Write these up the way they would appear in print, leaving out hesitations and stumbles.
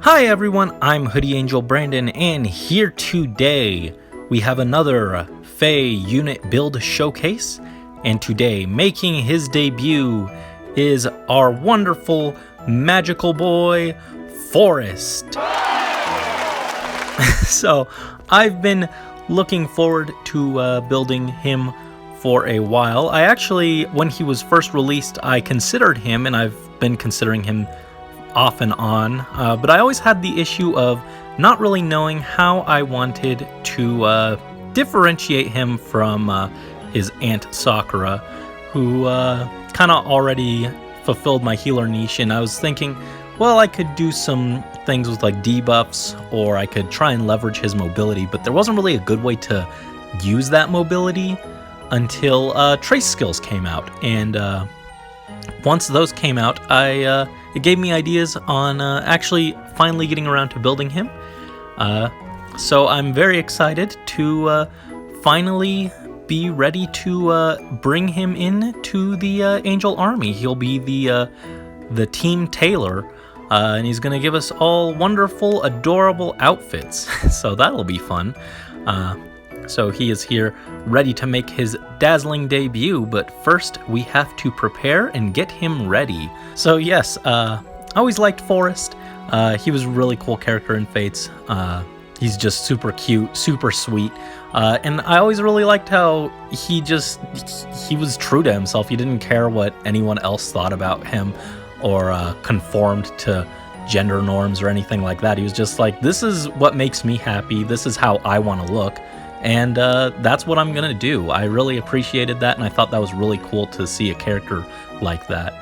Hi everyone, I'm Hoodie Angel Brandon, and here today we have another FE unit build showcase, and today making his debut is our wonderful magical boy, Forrest. So I've been looking forward to building him for a while. I actually, when he was first released, I considered him, and I've been considering him off and on, but I always had the issue of not really knowing how I wanted to differentiate him from his Aunt Sakura, who kind of already fulfilled my healer niche, and I was thinking, well, I could do some things with like debuffs, or I could try and leverage his mobility, but there wasn't really a good way to use that mobility until Trace skills came out, and once those came out, it gave me ideas on actually finally getting around to building him. So I'm very excited to finally be ready to bring him in to the Angel Army. He'll be the team tailor, and he's going to give us all wonderful, adorable outfits. So that'll be fun. So he is here ready to make his dazzling debut, but first we have to prepare and get him ready. So yes, I always liked Forrest. He was a really cool character in Fates. He's just super cute, super sweet, and I always really liked how he was true to himself. He didn't care what anyone else thought about him or conformed to gender norms or anything like that. He was just like, this is what makes me happy, this is how I want to look. And that's what I'm gonna do. I really appreciated that, and I thought that was really cool to see a character like that.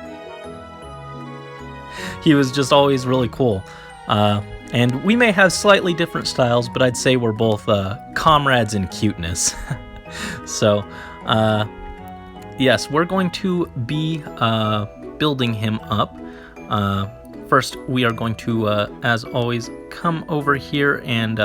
He was just always really cool. And we may have slightly different styles, but I'd say we're both comrades in cuteness. So, yes, we're going to be building him up. First, we are going to, as always, come over here and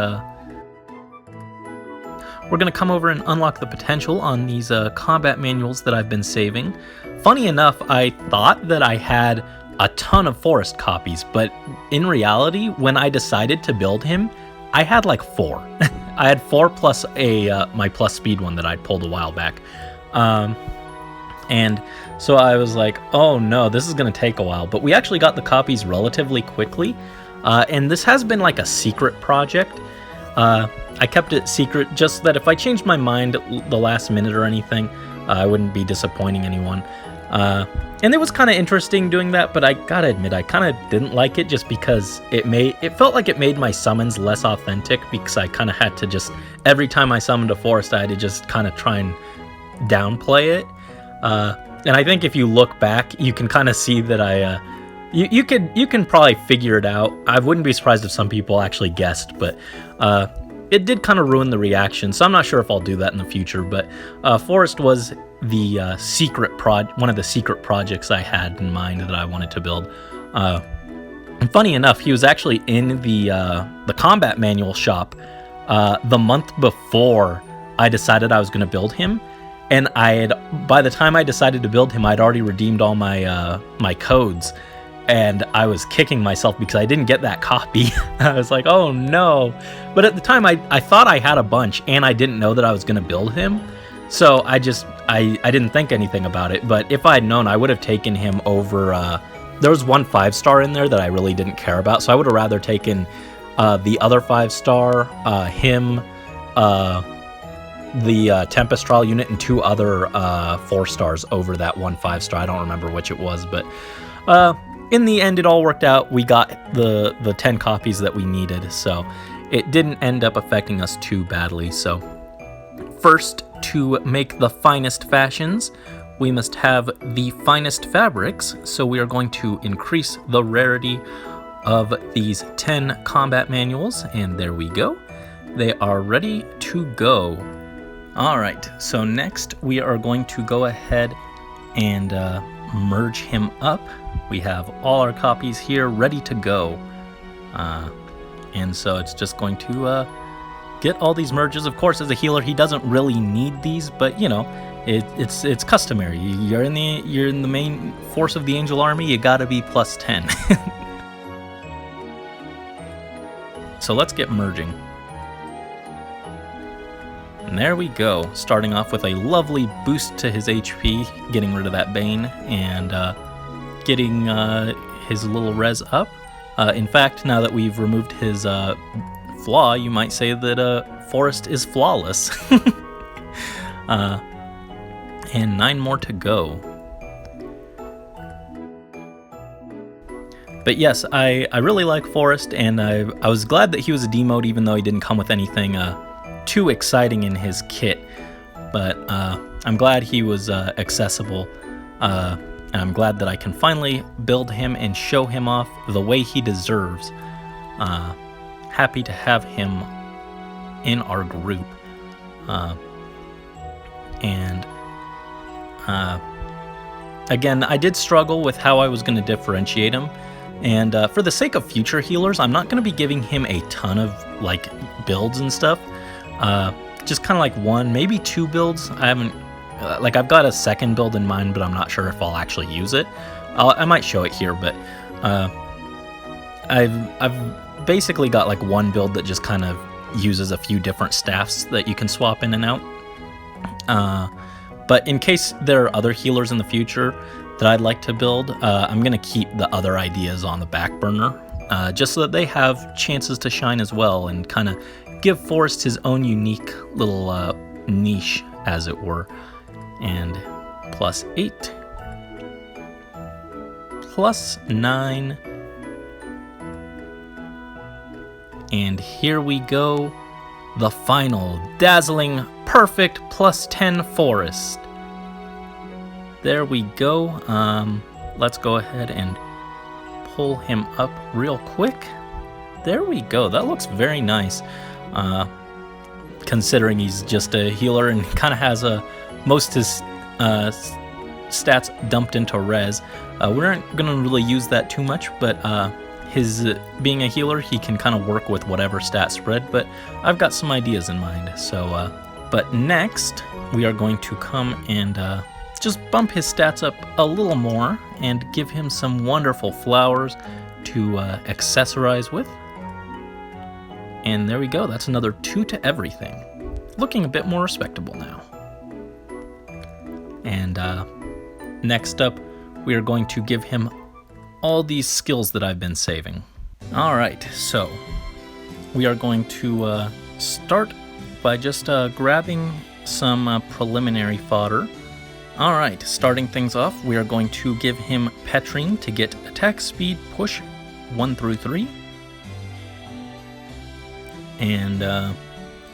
we're going to come over and unlock the potential on these combat manuals that I've been saving. Funny enough, I thought that I had a ton of Forrest copies, but in reality, when I decided to build him, I had like 4. I had 4 plus my plus speed one that I pulled a while back. And so I was like, oh no, this is going to take a while. But we actually got the copies relatively quickly. And this has been like a secret project. I kept it secret just that if I changed my mind the last minute or anything, I wouldn't be disappointing anyone. And it was kind of interesting doing that, but I gotta admit, I kind of didn't like it just because it felt like it made my summons less authentic, because I kind of had to just, every time I summoned a Forrest, I had to just kind of try and downplay it. And I think if you look back, you can kind of see that you can probably figure it out. I wouldn't be surprised if some people actually guessed, but it did kind of ruin the reaction, so I'm not sure if I'll do that in the future. But Forrest was the one of the secret projects I had in mind that I wanted to build. And funny enough, he was actually in the combat manual shop the month before I decided I was going to build him. And by the time I decided to build him, I'd already redeemed all my my codes. And I was kicking myself because I didn't get that copy. I was like, oh no. But at the time, I thought I had a bunch, and I didn't know that I was going to build him. So I didn't think anything about it. But if I'd known, I would have taken him over. There was one 5-star in there that I really didn't care about. So I would have rather taken the other 5-star, him, the Tempest Trial unit, and 2 other 4-stars over that one 5-star. I don't remember which it was, but in the end, it all worked out. We got the 10 copies that we needed, so it didn't end up affecting us too badly. So first, to make the finest fashions, we must have the finest fabrics, so we are going to increase the rarity of these 10 combat manuals, and there we go. They are ready to go. All right, so next we are going to go ahead and merge him up. We have all our copies here ready to go, and so it's just going to get all these merges. Of course, as a healer, he doesn't really need these, but you know, it's customary. You're in the main force of the Angel Army. You gotta be plus 10. so let's get merging. And there we go, starting off with a lovely boost to his HP, getting rid of that Bane, and getting his little res up. In fact, now that we've removed his flaw, you might say that Forrest is flawless. And 9 more to go. But yes, I really like Forrest, and I was glad that he was a demote, even though he didn't come with anything too exciting in his kit. But I'm glad he was accessible, and I'm glad that I can finally build him and show him off the way he deserves. Happy to have him in our group. Again, I did struggle with how I was going to differentiate him. And for the sake of future healers, I'm not going to be giving him a ton of like builds and stuff. Just kind of like 1, maybe 2 builds. I haven't, I've got a second build in mind, but I'm not sure if I'll actually use it. I might show it here, but I've basically got like 1 build that just kind of uses a few different staffs that you can swap in and out. But in case there are other healers in the future that I'd like to build, I'm going to keep the other ideas on the back burner, just so that they have chances to shine as well, and kind of give Forrest his own unique little niche, as it were. And +8, +9, and here we go, the final Dazzling perfect +10 Forrest. There we go. Let's go ahead and pull him up real quick. There we go. That looks very nice, considering he's just a healer and kind of has most of his stats dumped into res. We aren't going to really use that too much, but his being a healer, he can kind of work with whatever stat spread, but I've got some ideas in mind. So, but next, we are going to come and just bump his stats up a little more and give him some wonderful flowers to accessorize with. And there we go, that's another 2 to everything. Looking a bit more respectable now. And next up, we are going to give him all these skills that I've been saving. Alright, so we are going to start by just grabbing some preliminary fodder. Alright, starting things off, we are going to give him Petrine to get attack speed push 1 through 3. And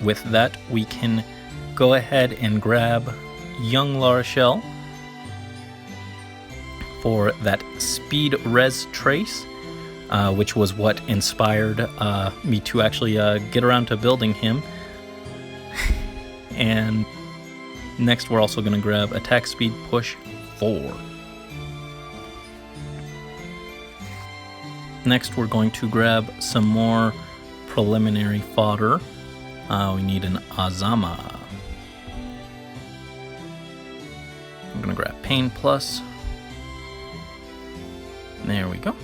with that, we can go ahead and grab Young La Rochelle for that speed res trace, which was what inspired me to actually get around to building him. And next, we're also going to grab attack speed push 4. Next, we're going to grab some more preliminary fodder. We need an Azama. I'm going to grab Pain Plus. There we go.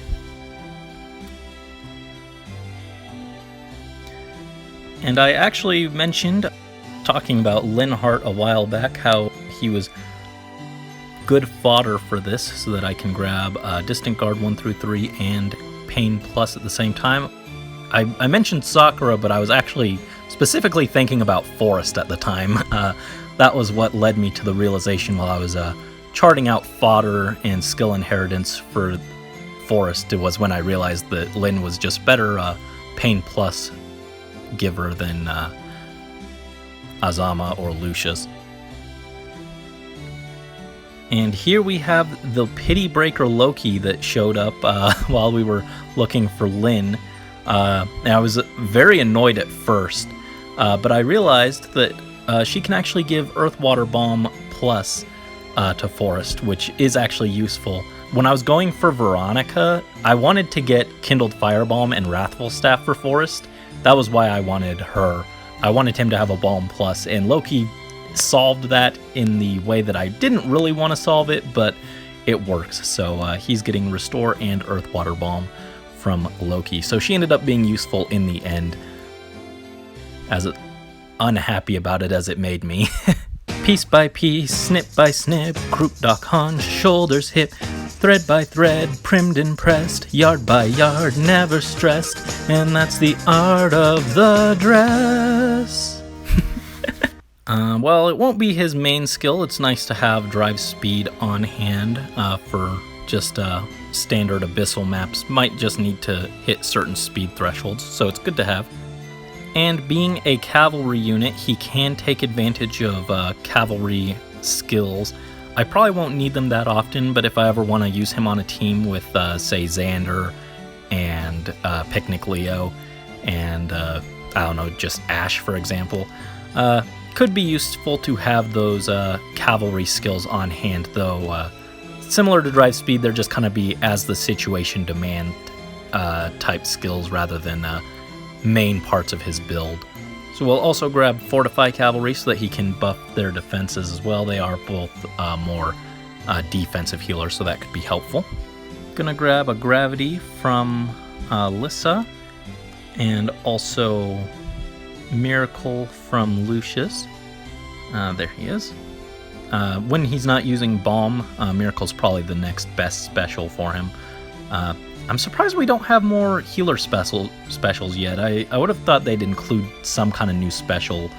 And I actually mentioned, talking about Linhardt a while back, how he was good fodder for this, so that I can grab Distant Guard 1 through 3 and Pain Plus at the same time. I mentioned Sakura, but I was actually specifically thinking about Forrest at the time. That was what led me to the realization while I was charting out fodder and skill inheritance for Forrest. It was when I realized that Lin was just better Pain Plus giver than Azama or Lucius. And here we have the Pity Breaker Loki that showed up while we were looking for Lin. And I was very annoyed at first, but I realized that she can actually give Earth Water Bomb Plus to Forrest, which is actually useful. When I was going for Veronica, I wanted to get Kindled Firebomb and Wrathful Staff for Forrest. That was why I wanted her. I wanted him to have a Balm Plus, and Loki solved that in the way that I didn't really want to solve it, but it works. So he's getting Restore and Earth Water Bomb from Loki. So she ended up being useful in the end, as unhappy about it as it made me. Piece by piece, snip by snip, croup dock haunch, shoulders hip, thread by thread, primmed and pressed, yard by yard, never stressed, and that's the art of the dress. Well, it won't be his main skill. It's nice to have drive speed on hand for just standard abyssal maps. Might just need to hit certain speed thresholds, so it's good to have. And being a cavalry unit, he can take advantage of cavalry skills. I probably won't need them that often, but if I ever want to use him on a team with, say, Xander and Picnic Leo and, I don't know, just Ash, for example, could be useful to have those cavalry skills on hand, though similar to drive speed, they're just kind of be as the situation demand type skills rather than main parts of his build. So we'll also grab Fortify Cavalry so that he can buff their defenses as well. They are both more defensive healers, so that could be helpful. Gonna grab a Gravity from Lissa, and also Miracle from Lucius. There he is. When he's not using Balm, Miracle's probably the next best special for him. I'm surprised we don't have more healer specials yet. I would have thought they'd include some kind of new special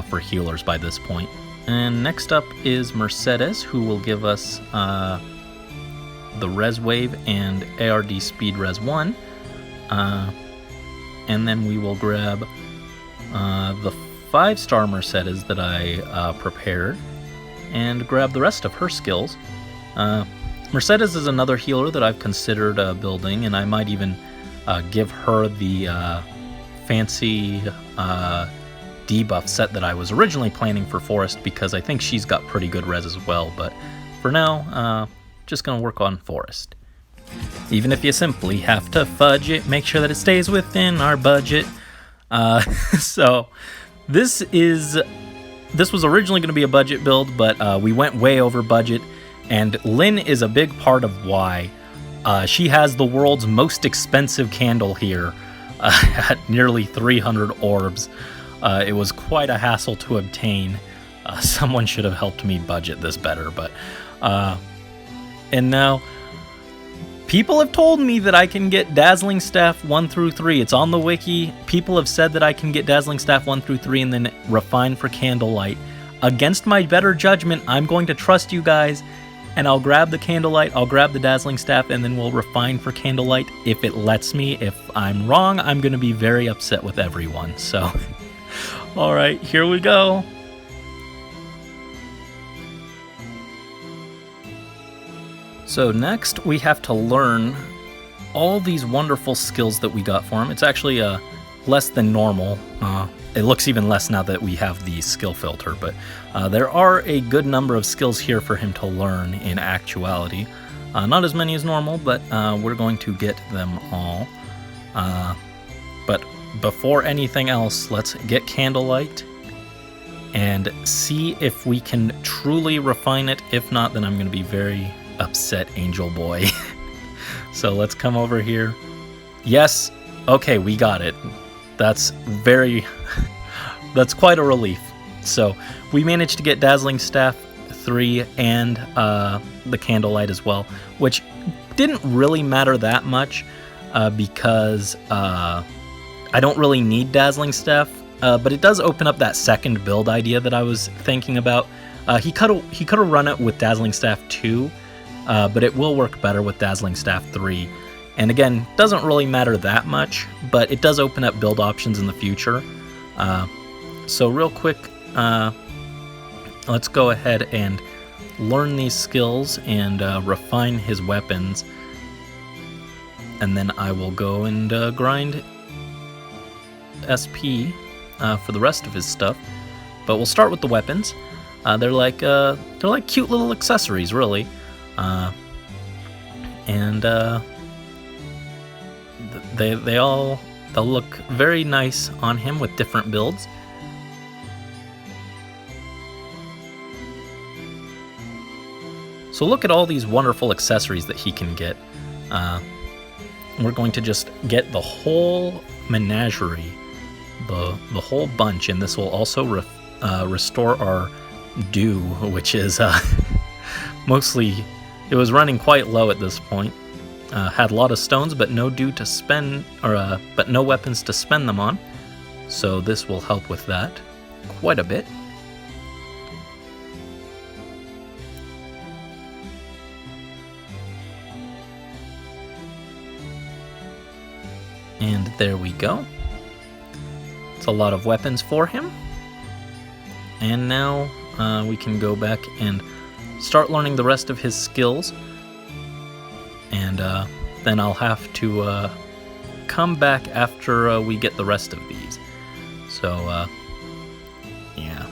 for healers by this point. And next up is Mercedes, who will give us the Res Wave and ARD Speed Res 1. And then we will grab the 5-star Mercedes that I prepared and grab the rest of her skills. Mercedes is another healer that I've considered building, and I might even give her the fancy debuff set that I was originally planning for Forrest, because I think she's got pretty good res as well, but for now, just gonna work on Forrest. Even if you simply have to fudge it, make sure that it stays within our budget. So this was originally going to be a budget build, but we went way over budget. And Lynn is a big part of why. She has the world's most expensive candle here at nearly 300 orbs. It was quite a hassle to obtain. Someone should have helped me budget this better, but... and now, people have told me that I can get Dazzling Staff 1 through 3. It's on the wiki. People have said that I can get Dazzling Staff 1 through 3 and then refine for Candlelight. Against my better judgment, I'm going to trust you guys, and I'll grab the Candlelight, I'll grab the Dazzling Staff, and then we'll refine for Candlelight if it lets me. If I'm wrong, I'm going to be very upset with everyone. So, alright, here we go. So next, we have to learn all these wonderful skills that we got for him. It's actually less than normal. It looks even less now that we have the skill filter, but there are a good number of skills here for him to learn in actuality. Not as many as normal, but we're going to get them all. But before anything else, let's get Candlelight and see if we can truly refine it. If not, then I'm going to be very upset, Angel Boy. So let's come over here. Yes, okay, we got it. That's quite a relief. So we managed to get Dazzling Staff 3 and the Candlelight as well, which didn't really matter that much because I don't really need Dazzling Staff, but it does open up that second build idea that I was thinking about. He could have run it with Dazzling Staff 2, but it will work better with Dazzling Staff 3. And again, doesn't really matter that much, but it does open up build options in the future. So real quick, let's go ahead and learn these skills and refine his weapons. And then I will go and grind SP for the rest of his stuff. But we'll start with the weapons. They're like cute little accessories, really. They'll look very nice on him with different builds. So look at all these wonderful accessories that he can get. we're going to just get the whole menagerie, the whole bunch, and this will also restore our dew, which is mostly, it was running quite low at this point. Had a lot of stones, but no dew to spend, but no weapons to spend them on. So this will help with that quite a bit. And there we go. It's a lot of weapons for him. And now we can go back and start learning the rest of his skills. And then I'll have to come back after we get the rest of these. So, yeah.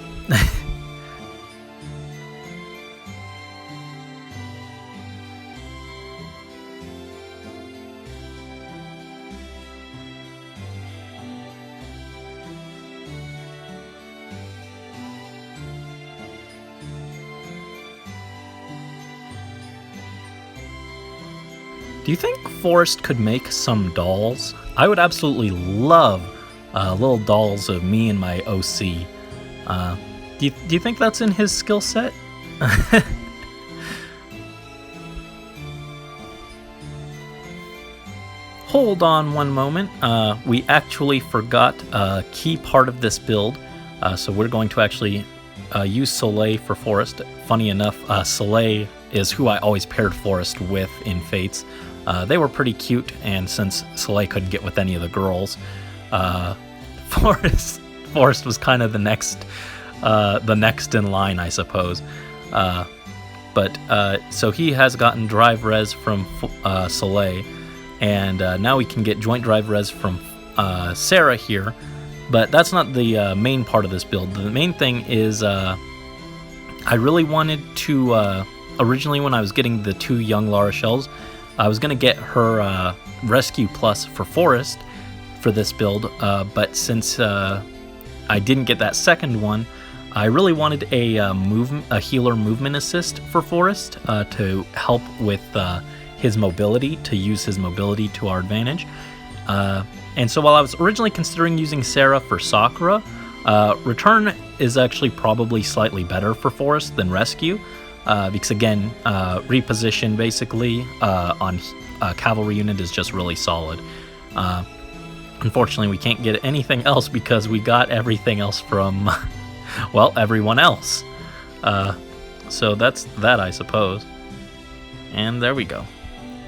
Do you think Forrest could make some dolls? I would absolutely love little dolls of me and my OC. Do you think that's in his skill set? Hold on one moment. We actually forgot a key part of this build. So we're going to actually use Soleil for Forrest. Funny enough, Soleil is who I always paired Forrest with in Fates. They were pretty cute, and since Soleil couldn't get with any of the girls, Forrest was kind of the next in line, I suppose. But so he has gotten drive res from Soleil, and now we can get joint drive res from Sarah here. But that's not the main part of this build. The main thing is I really wanted to, originally when I was getting the 2 young La Rochelles, I was going to get her Rescue Plus for Forrest for this build, but since I didn't get that second one, I really wanted a healer movement assist for Forrest to help with his mobility, to use his mobility to our advantage. And so while I was originally considering using Sarah for Sakura, Return is actually probably slightly better for Forrest than Rescue, because again, reposition basically on Cavalry unit is just really solid. Unfortunately, we can't get anything else because we got everything else from, well, everyone else. So that's that, I suppose. And there we go.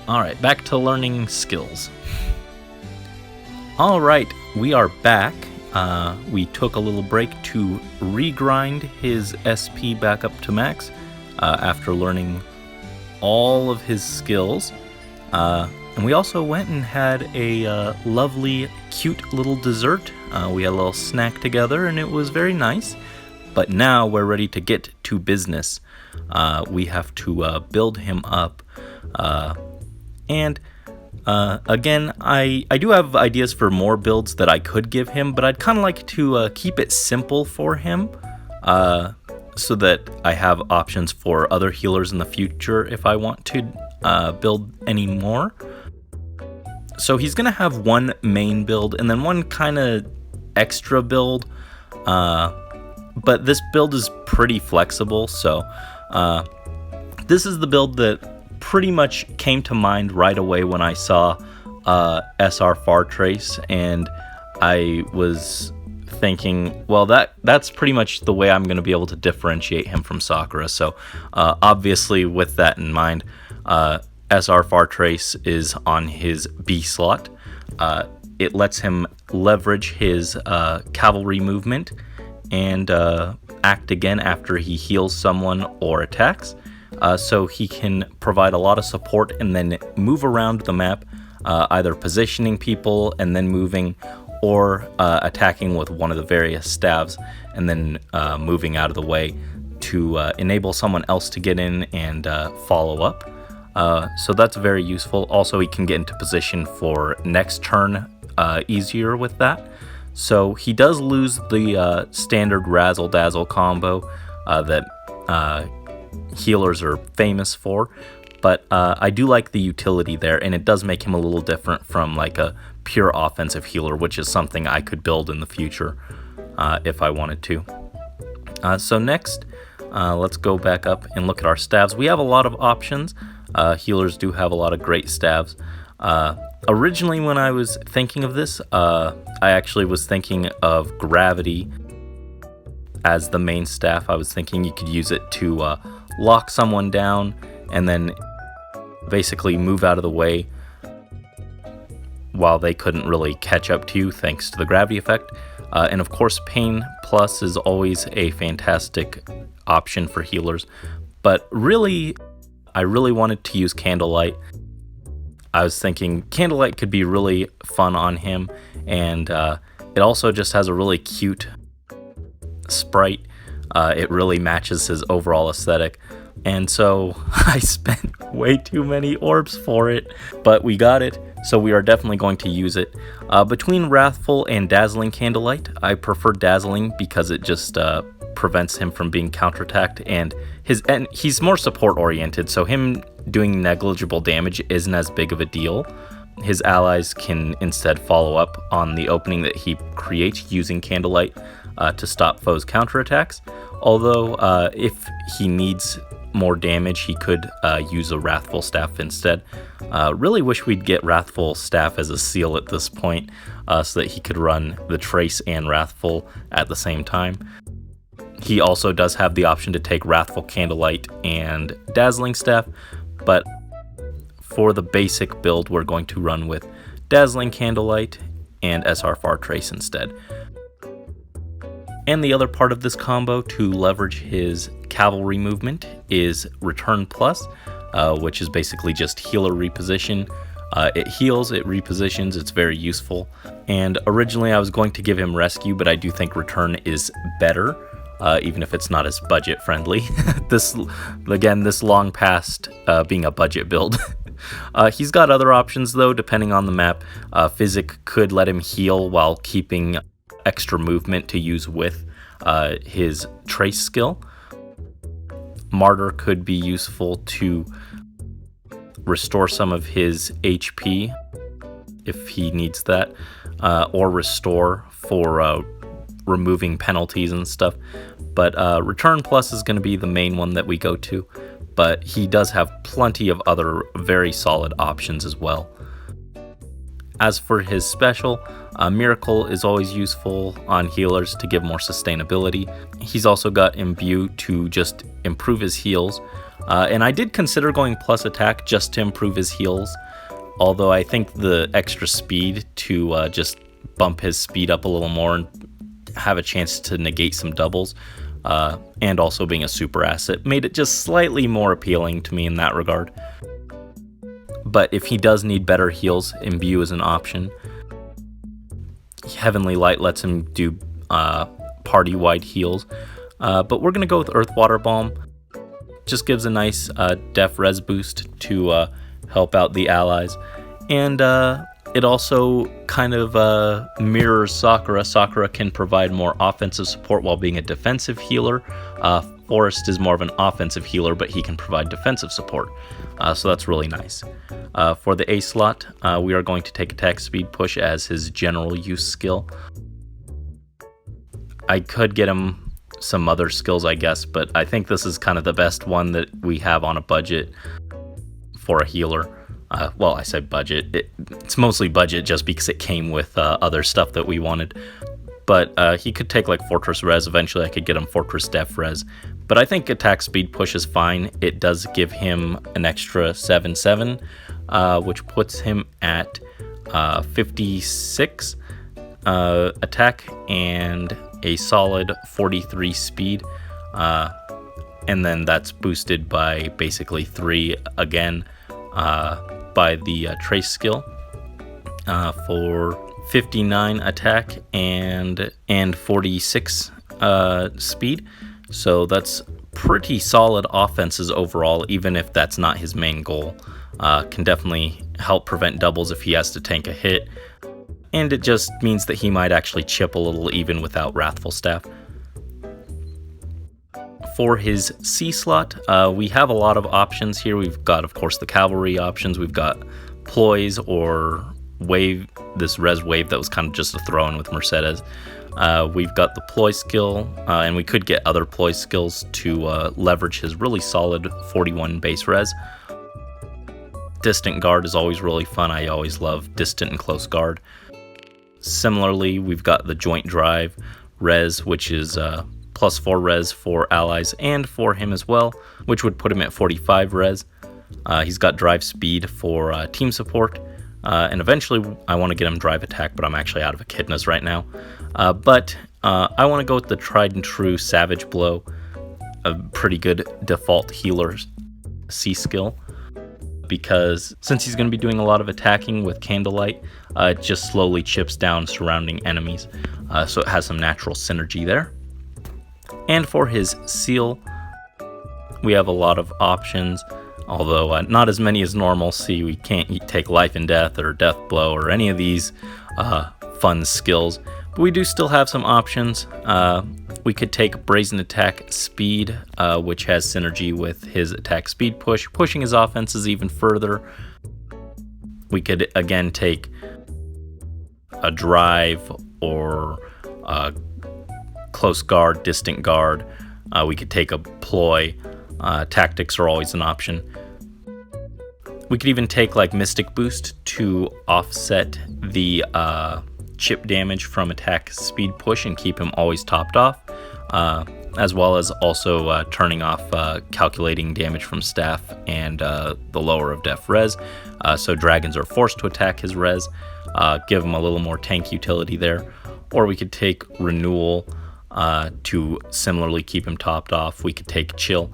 Alright, back to learning skills. Alright, we are back. We took a little break to regrind his SP back up to max after learning all of his skills. And we also went and had a lovely, cute little dessert. We had a little snack together, and it was very nice. But now we're ready to get to business. We have to build him up. And again, I do have ideas for more builds that I could give him, but I'd kind of like to keep it simple for him, so that I have options for other healers in the future if I want to build any more. So he's going to have one main build and then one kind of extra build, but this build is pretty flexible, so this is the build that pretty much came to mind right away when I saw SR Far Trace, and I was thinking, well, that's pretty much the way I'm going to be able to differentiate him from Sakura. So obviously with that in mind, SR Far Trace is on his B slot. It lets him leverage his cavalry movement and act again after he heals someone or attacks. So he can provide a lot of support and then move around the map, either positioning people and then moving, or attacking with one of the various staves and then moving out of the way to enable someone else to get in and follow up. So that's very useful. Also, he can get into position for next turn easier with that. So he does lose the standard Razzle Dazzle combo that healers are famous for, But I do like the utility there, and it does make him a little different from like a pure offensive healer, which is something I could build in the future if I wanted to. So next, let's go back up and look at our staves. We have a lot of options. Healers do have a lot of great staves. Originally, when I was thinking of this, I actually was thinking of gravity as the main staff. I was thinking you could use it to lock someone down and then basically move out of the way while they couldn't really catch up to you thanks to the gravity effect. And of course, Pain Plus is always a fantastic option for healers. But really, I really wanted to use Candlelight. I was thinking Candlelight could be really fun on him, and it also just has a really cute sprite. It really matches his overall aesthetic. And so I spent way too many orbs for it, but we got it, so we are definitely going to use it. Between Wrathful and Dazzling Candlelight, I prefer Dazzling because it just prevents him from being counterattacked, and he's more support oriented, so him doing negligible damage isn't as big of a deal. His allies can instead follow up on the opening that he creates using Candlelight to stop foes' counterattacks. Although if he needs more damage, he could use a Wrathful Staff instead. Really wish we'd get Wrathful Staff as a seal at this point, so that he could run the Trace and Wrathful at the same time. He also does have the option to take Wrathful Candlelight and Dazzling Staff, but for the basic build, we're going to run with Dazzling Candlelight and SR Trace instead. And the other part of this combo to leverage his cavalry movement is Return Plus, which is basically just healer reposition. It heals, it repositions, it's very useful. And originally I was going to give him Rescue, but I do think Return is better, even if it's not as budget friendly. This long past being a budget build. He's got other options though, depending on the map. Physic could let him heal while keeping extra movement to use with his Trace skill. Martyr could be useful to restore some of his HP if he needs that, or restore for removing penalties and stuff. But Return Plus is going to be the main one that we go to, but he does have plenty of other very solid options as well. As for his special, Miracle is always useful on healers to give more sustainability. He's also got Imbue to just improve his heals, and I did consider going plus attack just to improve his heals, although I think the extra speed to just bump his speed up a little more and have a chance to negate some doubles, and also being a super asset, made it just slightly more appealing to me in that regard. But if he does need better heals, Imbue is an option. Heavenly Light lets him do party-wide heals, but we're going to go with Earth Water Balm. Just gives a nice def res boost to help out the allies, and it also kind of mirrors Sakura. Sakura can provide more offensive support while being a defensive healer. Forrest is more of an offensive healer, but he can provide defensive support, so that's really nice. For the A slot, we are going to take Attack Speed Push as his general use skill. I could get him some other skills, I guess, but I think this is kind of the best one that we have on a budget for a healer. Well, I said budget. It's mostly budget just because it came with other stuff that we wanted. But he could take like Fortress Res. Eventually I could get him Fortress Def Res. But I think Attack Speed Push is fine. It does give him an extra 7/7, which puts him at 56 attack and a solid 43 speed. And then that's boosted by basically 3 again by the Trace skill for 59 attack and 46 speed. So that's pretty solid offenses overall, even if that's not his main goal. Can definitely help prevent doubles if he has to tank a hit. And it just means that he might actually chip a little even without Wrathful Staff. For his C slot, we have a lot of options here. We've got, of course, the cavalry options. We've got ploys or wave, this res wave that was kind of just a throw-in with Mercedes. We've got the ploy skill, and we could get other ploy skills to leverage his really solid 41 base res. Distant guard is always really fun. I always love distant and close guard. Similarly, we've got the joint drive res, which is +4 res for allies and for him as well, which would put him at 45 res. He's got drive speed for team support, and eventually I want to get him drive attack, but I'm actually out of echidnas right now. But I want to go with the tried and true Savage Blow, a pretty good default healer C skill, because since he's going to be doing a lot of attacking with Candlelight, it just slowly chips down surrounding enemies, so it has some natural synergy there. And for his seal, we have a lot of options, although not as many as normal. See, we can't take Life and Death or Death Blow or any of these fun skills, but we do still have some options. We could take Brazen Attack Speed, which has synergy with his attack speed push, pushing his offenses even further. We could again take a drive or close guard, distant guard. We could take a ploy. Tactics are always an option. We could even take like Mystic Boost to offset the chip damage from attack speed push and keep him always topped off, as well as also turning off calculating damage from staff and the lower of def res, so dragons are forced to attack his res, give him a little more tank utility there. Or we could take Renewal to similarly keep him topped off. We could take Chill,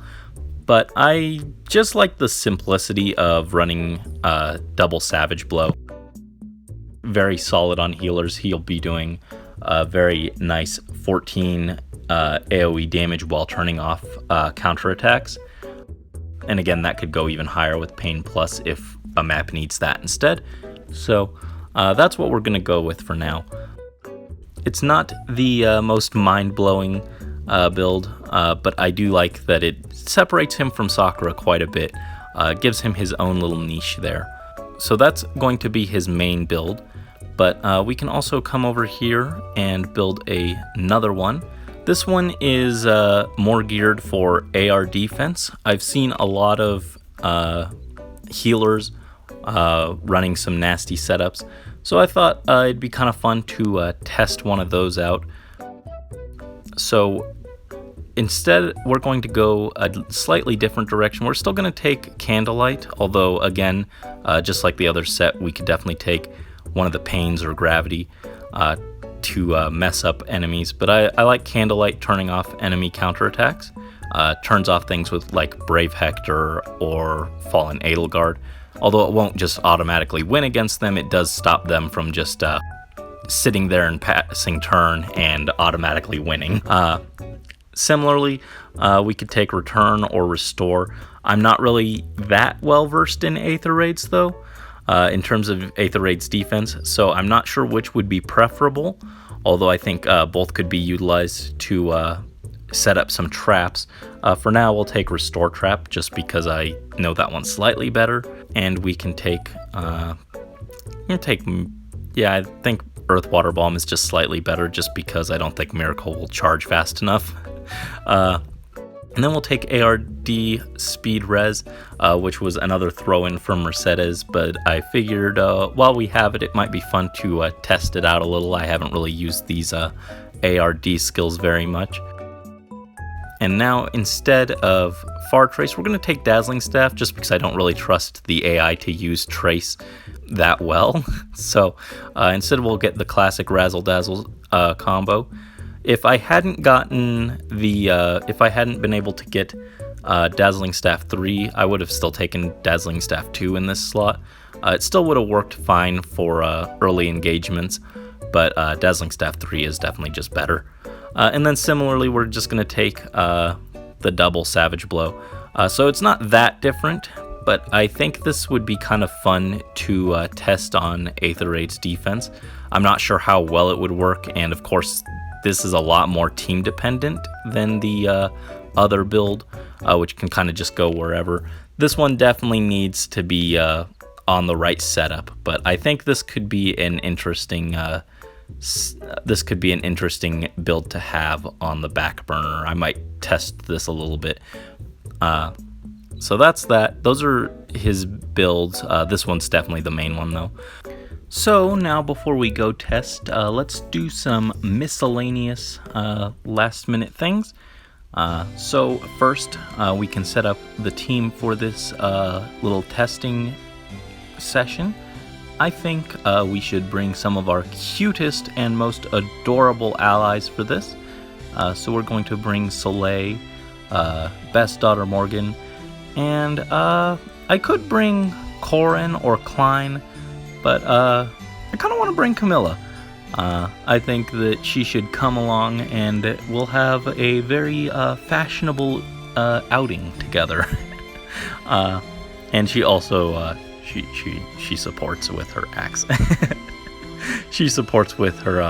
but I just like the simplicity of running double Savage Blow. Very solid on healers. He'll be doing a very nice 14 AoE damage while turning off counterattacks. And again, that could go even higher with Pain Plus if a map needs that instead. So that's what we're going to go with for now. It's not the most mind-blowing build, but I do like that it separates him from Sakura quite a bit. Gives him his own little niche there. So that's going to be his main build, but we can also come over here and build another one. This one is more geared for AR defense. I've seen a lot of healers running some nasty setups, so I thought it'd be kind of fun to test one of those out. So instead, we're going to go a slightly different direction. We're still going to take Candlelight, although again, just like the other set, we could definitely take one of the Pains or Gravity to mess up enemies. But I like Candlelight turning off enemy counterattacks. Turns off things with like Brave Hector or Fallen Edelgard. Although it won't just automatically win against them, it does stop them from just sitting there and passing turn and automatically winning. Similarly, we could take Return or Restore. I'm not really that well versed in Aether Raids though, in terms of Aether Raids defense, so I'm not sure which would be preferable, although I think both could be utilized to set up some traps. For now, we'll take Restore Trap just because I know that one's slightly better, and we can take, I think Earth Water Bomb is just slightly better just because I don't think Miracle will charge fast enough. And then we'll take ARD Speed Res, which was another throw-in from Mercedes, but I figured while we have it, it might be fun to test it out a little. I haven't really used these ARD skills very much. And now, instead of Far Trace, we're going to take Dazzling Staff just because I don't really trust the AI to use Trace that well. So instead we'll get the classic Razzle Dazzle combo. If I hadn't gotten if I hadn't been able to get Dazzling Staff 3, I would have still taken Dazzling Staff 2 in this slot. It still would have worked fine for early engagements, but Dazzling Staff 3 is definitely just better. And then similarly, we're just going to take the double Savage Blow. So it's not that different, but I think this would be kind of fun to test on Aether Raid's defense. I'm not sure how well it would work, and of course, this is a lot more team dependent than the other build, which can kind of just go wherever. This one definitely needs to be on the right setup, but I think this could be an interesting build to have on the back burner. I might test this a little bit. So that's that. Those are his builds. This one's definitely the main one though. So now before we go test, let's do some miscellaneous last minute things. So first, we can set up the team for this little testing session. I think we should bring some of our cutest and most adorable allies for this. So we're going to bring Soleil, Best Daughter Morgan, and I could bring Corin or Klein, but I kind of want to bring Camilla. I think that she should come along and we'll have a very fashionable outing together. And she also she supports with her axe. She supports with her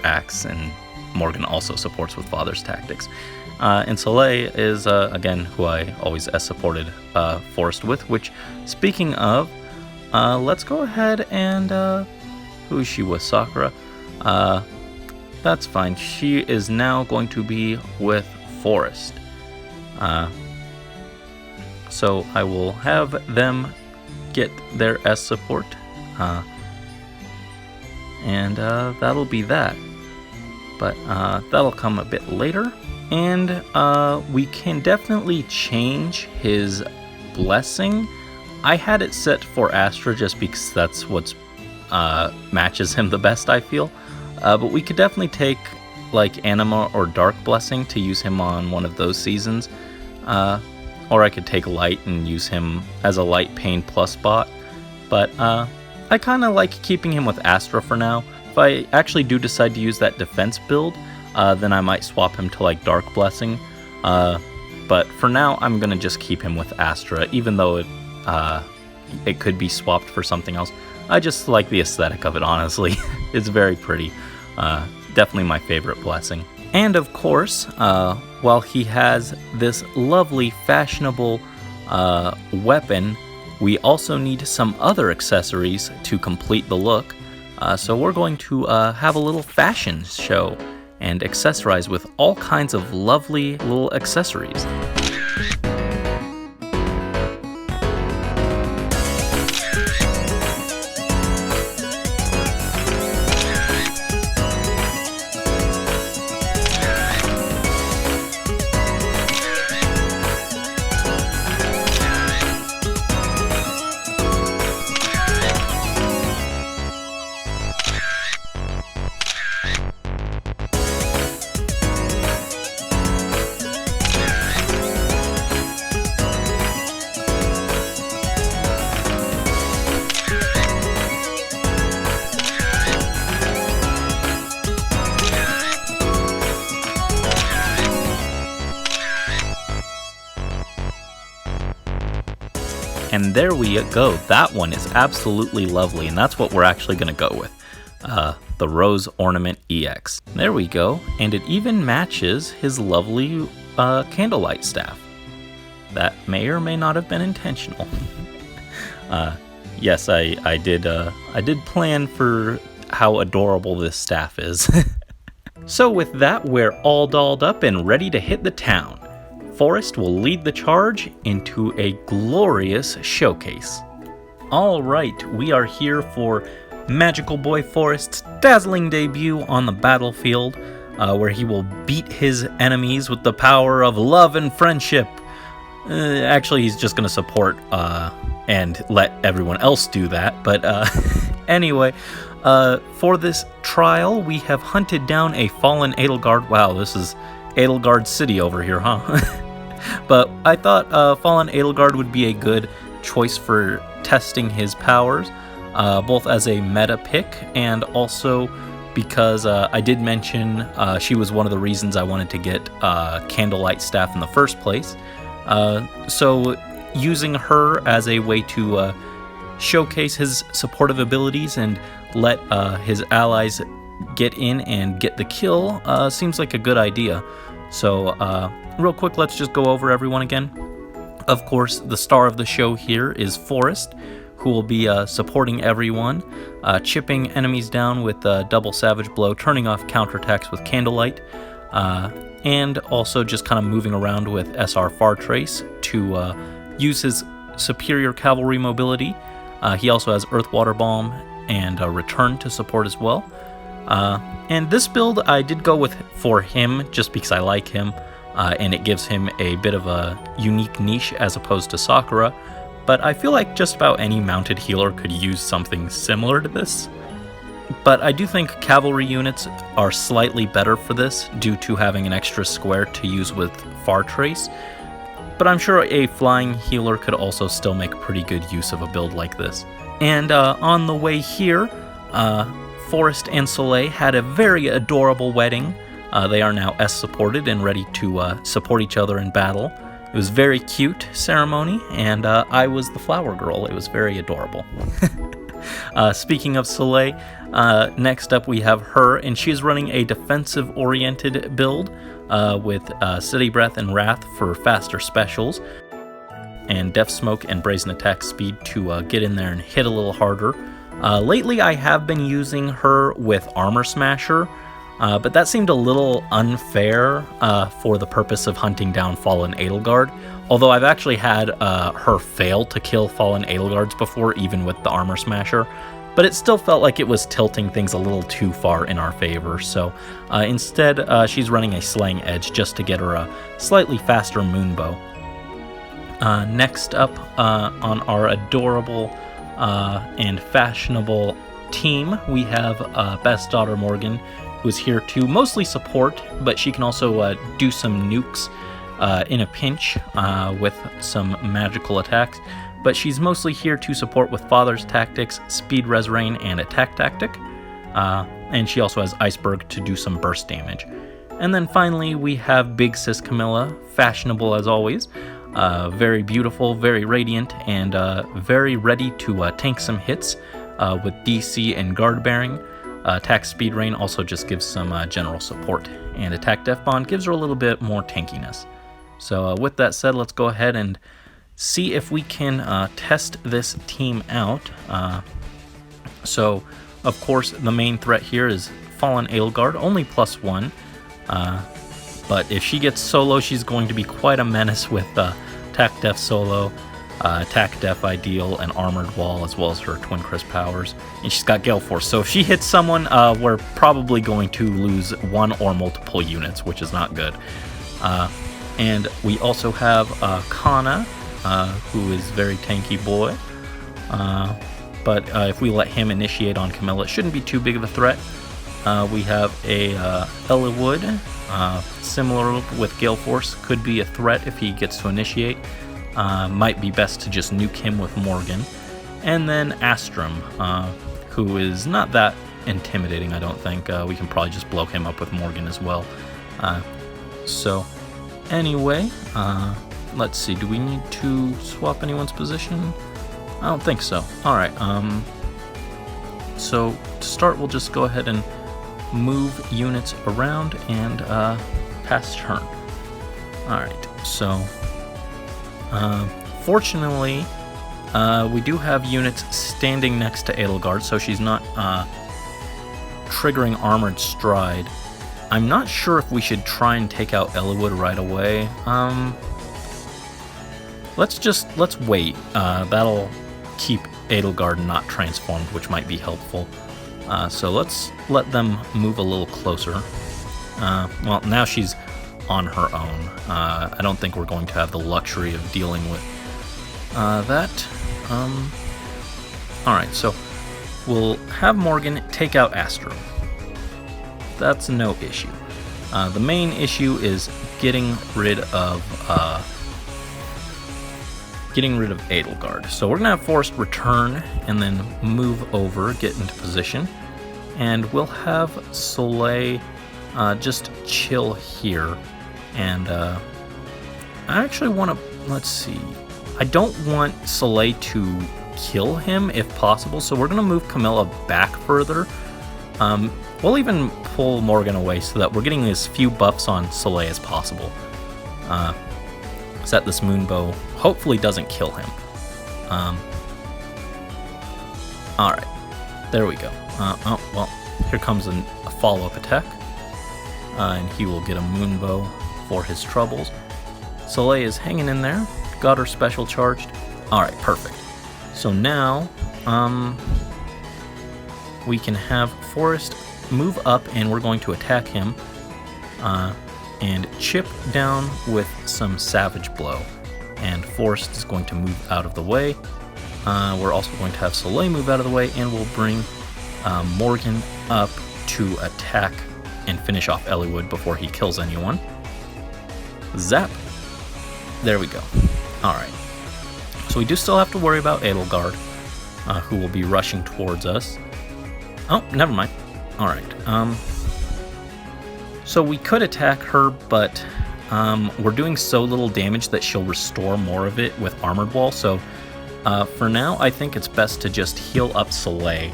axe, and Morgan also supports with Father's tactics. And Soleil is again who I always supported Forrest with. Which, speaking of, let's go ahead and who is she with? Sakura. That's fine. She is now going to be with Forrest. So I will have them get their S support, and that'll be that. But that'll come a bit later. And we can definitely change his blessing. I had it set for Astra just because that's what matches him the best, I feel. But we could definitely take like Anima or Dark Blessing to use him on one of those seasons. Or I could take Light and use him as a Light Pain Plus bot. But I kind of like keeping him with Astra for now. If I actually do decide to use that defense build, then I might swap him to like Dark Blessing. But for now, I'm going to just keep him with Astra, even though it could be swapped for something else. I just like the aesthetic of it, honestly. It's very pretty. Definitely my favorite blessing. And of course, while he has this lovely fashionable weapon, we also need some other accessories to complete the look. So we're going to have a little fashion show and accessorize with all kinds of lovely little accessories. And there we go. That one is absolutely lovely, and that's what we're actually going to go with. The Rose Ornament EX. There we go. And it even matches his lovely candlelight staff. That may or may not have been intentional. Yes, I did plan for how adorable this staff is. So with that, we're all dolled up and ready to hit the town. Forrest will lead the charge into a glorious showcase. All right, we are here for Magical Boy Forrest's dazzling debut on the battlefield, where he will beat his enemies with the power of love and friendship. Actually, he's just going to support and let everyone else do that, but anyway, for this trial, we have hunted down a fallen Edelgard. Wow, this is Edelgard City over here, huh? But I thought Fallen Edelgard would be a good choice for testing his powers, both as a meta pick and also because I did mention she was one of the reasons I wanted to get Candlelight Staff in the first place. So using her as a way to showcase his supportive abilities and let his allies get in and get the kill seems like a good idea. So real quick, let's just go over everyone again. Of course, the star of the show here is Forrest, who will be supporting everyone, chipping enemies down with double savage blow, turning off counterattacks with candlelight, and also just kind of moving around with SR Far Trace to use his superior cavalry mobility. He also has Earth Water Bomb and Return to support as well. And this build I did go with for him just because I like him, and it gives him a bit of a unique niche as opposed to Sakura, but I feel like just about any mounted healer could use something similar to this. But I do think cavalry units are slightly better for this due to having an extra square to use with Far Trace, but I'm sure a flying healer could also still make pretty good use of a build like this. And on the way here, Forrest and Soleil had a very adorable wedding. They are now S-supported and ready to support each other in battle. It was a very cute ceremony, and I was the flower girl. It was very adorable. Speaking of Soleil, next up we have her, and she's running a defensive-oriented build with City Breath and Wrath for faster specials, and Death Smoke and Brazen Attack Speed to get in there and hit a little harder. Lately I have been using her with Armor Smasher, but that seemed a little unfair for the purpose of hunting down Fallen Edelgard, although I've actually had her fail to kill Fallen Edelgards before, even with the Armor Smasher, but it still felt like it was tilting things a little too far in our favor, so instead she's running a Slaying Edge just to get her a slightly faster Moonbow. Next up on our adorable and fashionable team, we have Best Daughter Morgan, who's here to mostly support, but she can also do some nukes in a pinch with some magical attacks. But she's mostly here to support with Father's Tactics, Speed Res Rain, and Attack Tactic. And she also has Iceberg to do some burst damage. And then finally, we have Big Sis Camilla, fashionable as always. Very beautiful, very radiant, and very ready to tank some hits with DC and Guard Bearing. Attack Speed Rain also just gives some general support, and Attack Death Bond gives her a little bit more tankiness. So with that said, let's go ahead and see if we can test this team out. So, of course, the main threat here is Fallen Edelgard, only +1. But if she gets solo, she's going to be quite a menace with Attack Def solo, Attack Def Ideal, and Armored Wall, as well as her Twin Crisp powers. And she's got Gale Force, so if she hits someone, we're probably going to lose one or multiple units, which is not good. And we also have Kana, who is very tanky boy. But if we let him initiate on Camilla, it shouldn't be too big of a threat. We have a Eliwood, similar with Gale Force, could be a threat if he gets to initiate. Might be best to just nuke him with Morgan. And then Astrum, who is not that intimidating, I don't think. We can probably just blow him up with Morgan as well. So, anyway, let's see, do we need to swap anyone's position? I don't think so. Alright, so to start, we'll just go ahead and move units around and pass turn. Alright, so fortunately we do have units standing next to Edelgard, so she's not triggering Armored Stride. I'm not sure if we should try and take out Eliwood right away. Let's wait. That'll keep Edelgard not transformed, which might be helpful. So let's let them move a little closer. Well, now she's on her own. I don't think we're going to have the luxury of dealing with that. Alright, so we'll have Morgan take out Astro. That's no issue. The main issue is getting rid of Edelgard. So we're gonna have Forrest return and then move over, get into position, and we'll have Soleil just chill here. And I actually want to, let's see, I don't want Soleil to kill him if possible, so we're gonna move Camilla back further. we'll even pull Morgan away so that we're getting as few buffs on Soleil as possible. Set this Moonbow hopefully doesn't kill him. Alright, there we go. Oh, well, here comes a follow-up attack. And he will get a Moonbow for his troubles. Soleil is hanging in there. Got her special charged. Alright, perfect. So now, we can have Forrest move up, and we're going to attack him. And chip down with some Savage Blow. And Forrest is going to move out of the way. We're also going to have Soleil move out of the way, and we'll bring Morgan up to attack and finish off Eliwood before he kills anyone. Zap. There we go. Alright. So we do still have to worry about Edelgard, who will be rushing towards us. Oh, never mind. Alright. So we could attack her, but we're doing so little damage that she'll restore more of it with Armored Wall. So for now, I think it's best to just heal up Soleil.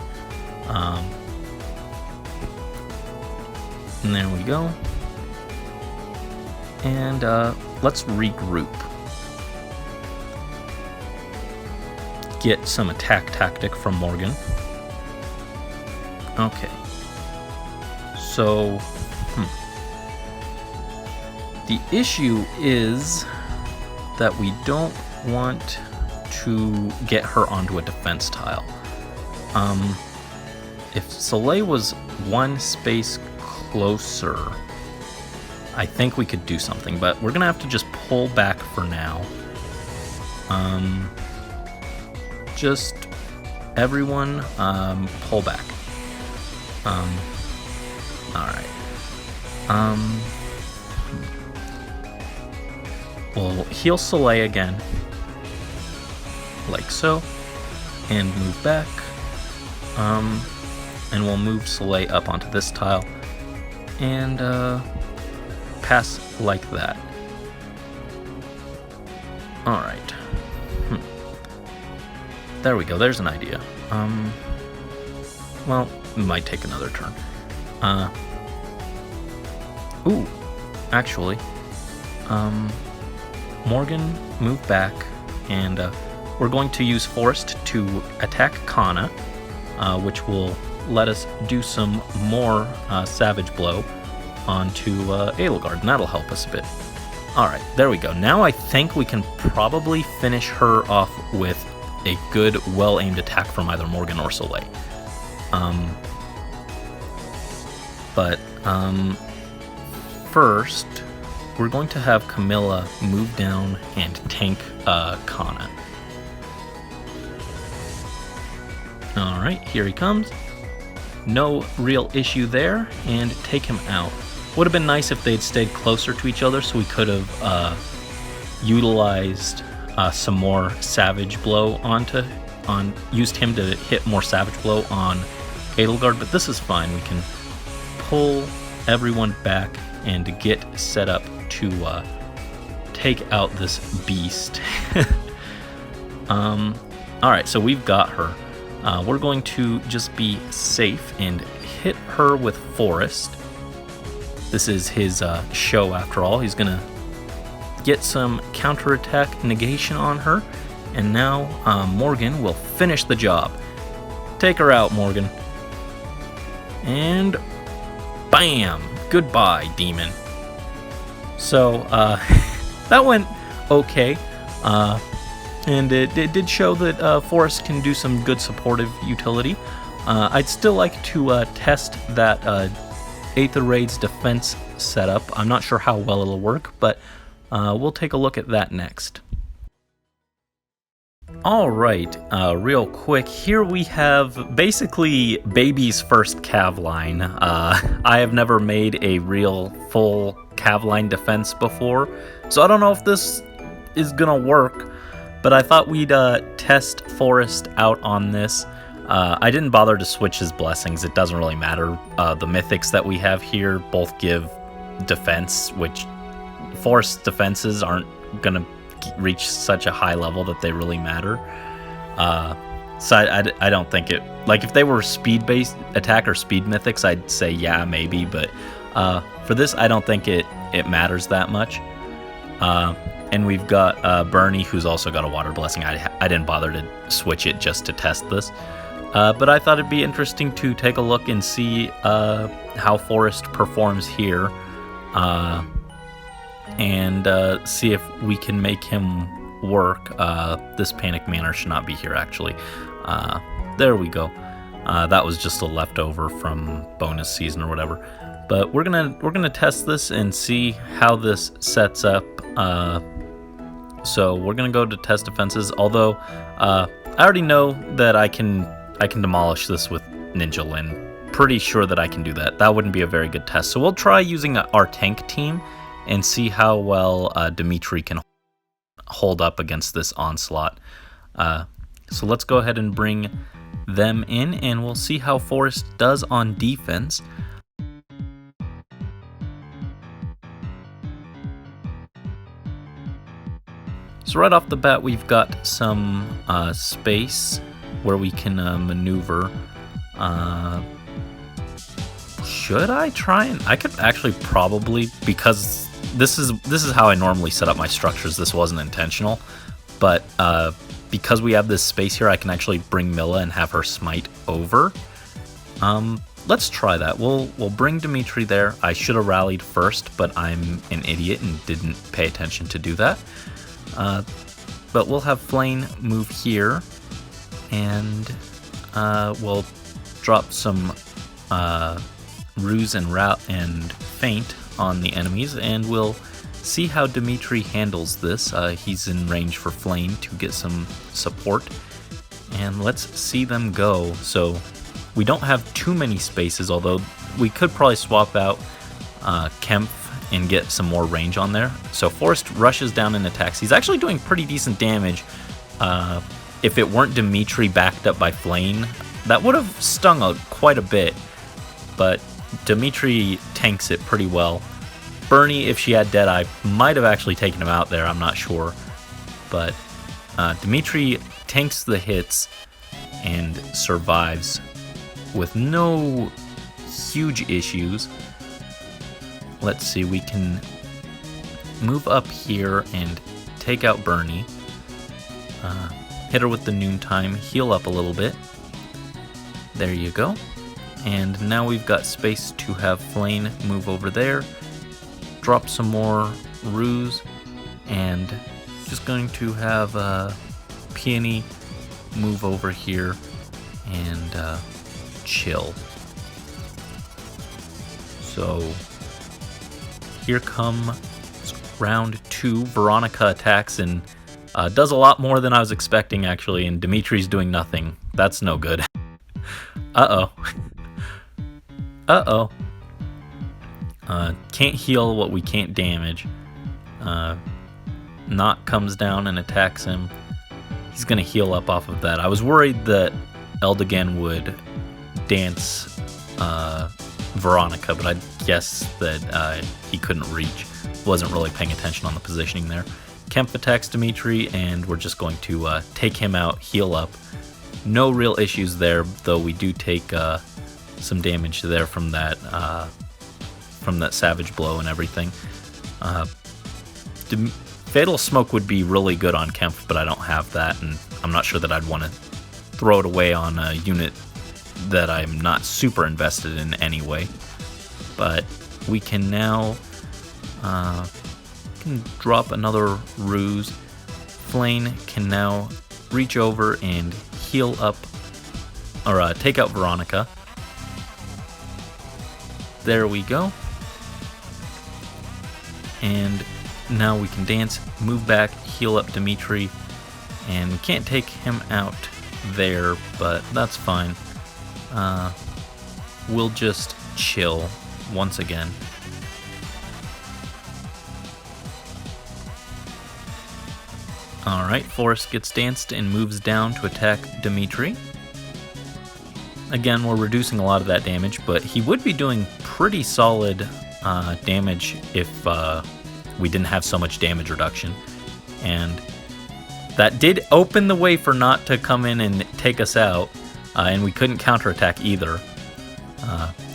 And there we go. And let's regroup. Get some attack tactic from Morgan. Okay. So, the issue is that we don't want to get her onto a defense tile. If Soleil was one space closer, I think we could do something, but we're gonna have to just pull back for now. Just everyone pull back. Alright. We'll heal Soleil again, like so, and move back. And we'll move Soleil up onto this tile, and pass like that. Alright. There we go, there's an idea. Well, it might take another turn. Ooh, actually, Morgan, move back, and we're going to use Forrest to attack Kana, which will let us do some more Savage Blow onto Edelgard, and that'll help us a bit. Alright, there we go. Now I think we can probably finish her off with a good, well-aimed attack from either Morgan or Soleil. But first, we're going to have Camilla move down and tank Kana. Alright, here he comes. No real issue there, and take him out. Would have been nice if they'd stayed closer to each other, so we could have utilized some more Savage Blow used him to hit more Savage Blow on Edelgard, but this is fine. We can pull everyone back and get set up to take out this beast. Alright, so we've got her. We're going to just be safe and hit her with Forrest. This is his show after all. He's gonna get some counterattack negation on her, and now Morgan will finish the job. Take her out, Morgan. And bam! Goodbye, demon. So that went okay. And it did show that Forrest can do some good supportive utility. I'd still like to test that Aether Raid's defense setup. I'm not sure how well it'll work, but we'll take a look at that next. Alright, real quick, here we have basically Baby's first cav line. I have never made a real full cav line defense before, so I don't know if this is gonna work, but I thought we'd test Forrest out on this. I didn't bother to switch his blessings, it doesn't really matter. The mythics that we have here both give defense, which Forrest's defenses aren't gonna reach such a high level that they really matter. So I don't think it, like if they were speed-based attack or speed mythics, I'd say yeah, maybe, but for this, I don't think it matters that much. And we've got Bernie, who's also got a water blessing. I didn't bother to switch it just to test this. But I thought it'd be interesting to take a look and see how Forrest performs here. And see if we can make him work. This Panic Manor should not be here, actually. There we go. That was just a leftover from bonus season or whatever. But we're gonna test this and see how this sets up. So we're gonna go to test defenses. Although I already know that I can demolish this with Ninja Lin. Pretty sure that I can do that. That wouldn't be a very good test. So we'll try using our tank team and see how well Dimitri can hold up against this onslaught. So let's go ahead and bring them in, and we'll see how Forrest does on defense. So right off the bat, we've got some space where we can maneuver. Should I try and... I could actually probably, because this is how I normally set up my structures. This wasn't intentional, but because we have this space here, I can actually bring Milla and have her smite over. Let's try that. We'll bring Dimitri there. I should have rallied first, but I'm an idiot and didn't pay attention to do that. But we'll have Flane move here, and we'll drop some ruse and feint on the enemies, and we'll see how Dimitri handles this. He's in range for Flame to get some support, and let's see them go. So we don't have too many spaces, although we could probably swap out Kempf and get some more range on there. So Forrest rushes down and attacks. He's actually doing pretty decent damage. If it weren't Dimitri backed up by Flame, that would have stung quite a bit, but Dimitri tanks it pretty well. Bernie, if she had Deadeye, might have actually taken him out there, I'm not sure. But Dimitri tanks the hits and survives with no huge issues. Let's see, we can move up here and take out Bernie. Hit her with the noontime, heal up a little bit. There you go. And now we've got space to have Flane move over there. Drop some more ruse, and just going to have Peony move over here and chill. So here comes round 2. Veronica attacks and does a lot more than I was expecting, actually, and Dimitri's doing nothing. That's no good. Uh-oh. Uh-oh. Can't heal what we can't damage. Knock comes down and attacks him. He's gonna heal up off of that. I was worried that Eldigan would dance Veronica, but I guess that he couldn't reach. Wasn't really paying attention on the positioning there. Kempf attacks Dimitri, and we're just going to take him out, heal up. No real issues there, though we do take some damage there from that savage blow and everything. Fatal Smoke would be really good on Kempf, but I don't have that, and I'm not sure that I'd want to throw it away on a unit that I'm not super invested in anyway. But we can now drop another ruse. Flane can now reach over and heal up, or take out Veronica. There we go. And now we can dance, move back, heal up Dimitri, and we can't take him out there, but that's fine. We'll just chill once again. Alright, Forrest gets danced and moves down to attack Dimitri. Again, we're reducing a lot of that damage, but he would be doing pretty solid damage if we didn't have so much damage reduction. And that did open the way for Not to come in and take us out, and we couldn't counterattack either.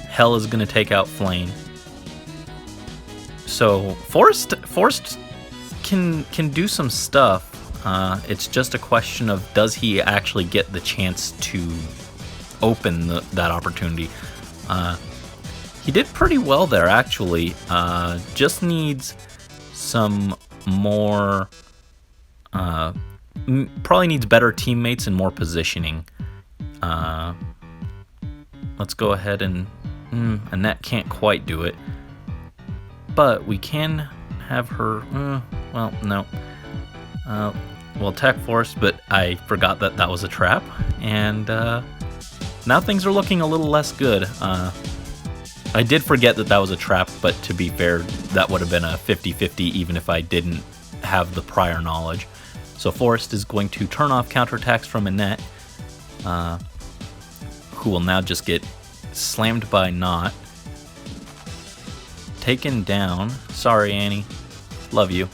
Hell is going to take out Flame. So Forrest can do some stuff. It's just a question of, does he actually get the chance to open that opportunity? He did pretty well there, actually. Just needs some more... probably needs better teammates and more positioning. Let's go ahead and... Annette can't quite do it. But we can have her... well, no. We'll attack Forrest, but I forgot that was a trap. And now things are looking a little less good. I did forget that was a trap, but to be fair, that would have been a 50-50 even if I didn't have the prior knowledge. So Forrest is going to turn off counterattacks from Annette, who will now just get slammed by Not. Taken down. Sorry, Annie. Love you.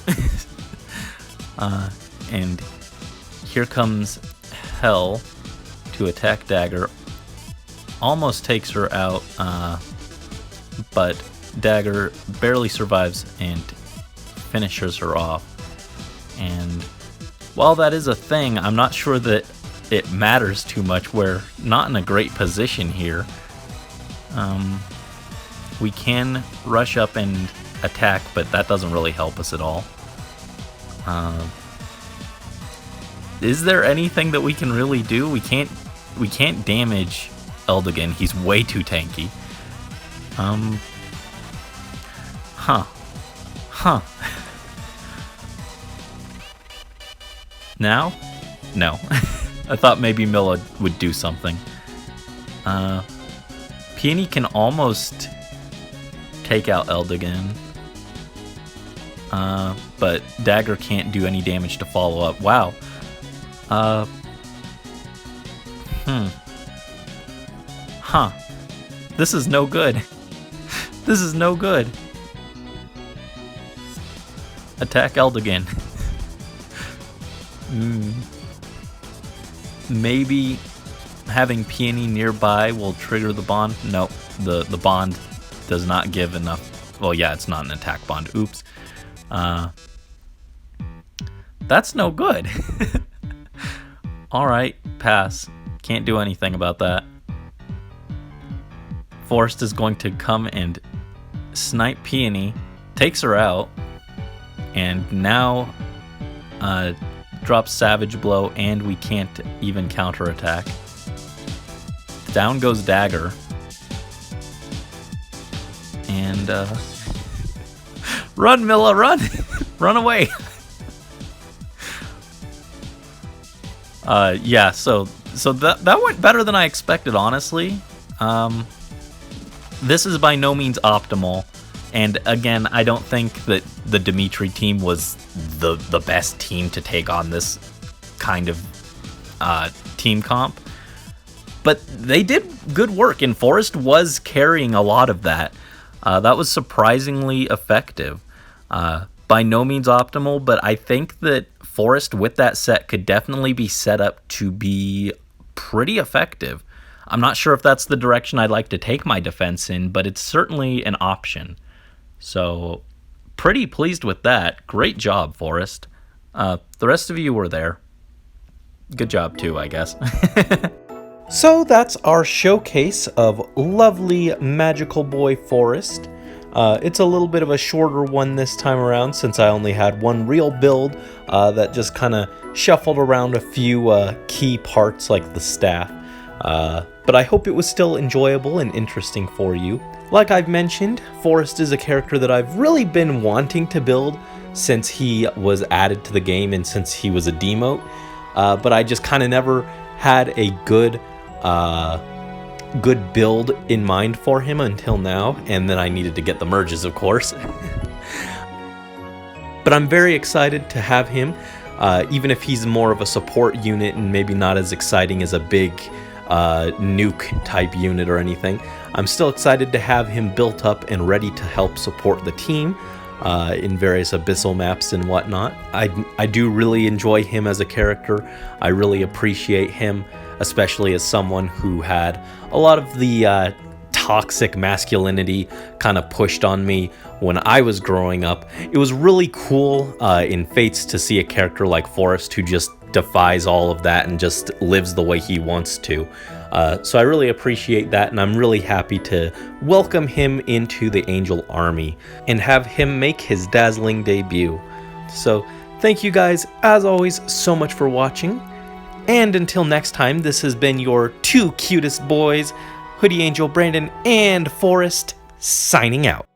And here comes Hell to attack Dagger. Almost takes her out, but Dagger barely survives and finishes her off. And while that is a thing, I'm not sure that it matters too much. We're not in a great position here. We can rush up and attack, but that doesn't really help us at all. Is there anything that we can really do? We can't damage Eldigan. He's way too tanky. Now? No. I thought maybe Milla would do something. Peony can almost take out Eldigan. But Dagger can't do any damage to follow up. Wow. This is no good. This is no good. Attack Eldigan. Maybe having Peony nearby will trigger the bond. Nope, the bond does not give enough. Well, yeah, it's not an attack bond. Oops. That's no good. Alright, pass. Can't do anything about that. Forrest is going to come and snipe Peony, takes her out, and now drops Savage Blow, and we can't even counterattack. Down goes Dagger. And run, Milla, run! Run away! Yeah, so that went better than I expected, honestly. This is by no means optimal, and again, I don't think that the Dimitri team was the best team to take on this kind of team comp. But they did good work, and Forrest was carrying a lot of that. That was surprisingly effective. By no means optimal, but I think that Forrest with that set could definitely be set up to be pretty effective. I'm not sure if that's the direction I'd like to take my defense in, but it's certainly an option. So, pretty pleased with that. Great job, Forrest. The rest of you were there. Good job too, I guess. So that's our showcase of lovely magical boy Forrest. It's a little bit of a shorter one this time around since I only had one real build that just kind of shuffled around a few key parts like the staff. But I hope it was still enjoyable and interesting for you. Like I've mentioned, Forrest is a character that I've really been wanting to build since he was added to the game and since he was a demote. But I just kind of never had a good build in mind for him until now, and then I needed to get the merges, of course. But I'm very excited to have him, even if he's more of a support unit and maybe not as exciting as a big nuke type unit or anything. I'm still excited to have him built up and ready to help support the team. in various abyssal maps and whatnot. I do really enjoy him as a character. I really appreciate him, especially as someone who had a lot of the toxic masculinity kind of pushed on me when I was growing up. It was really cool in Fates to see a character like Forrest who just defies all of that and just lives the way he wants to. So I really appreciate that, and I'm really happy to welcome him into the Angel Army and have him make his Dazzling debut. So thank you guys, as always, so much for watching. And until next time, this has been your two cutest boys, Hoodie Angel Brandon and Forrest, signing out.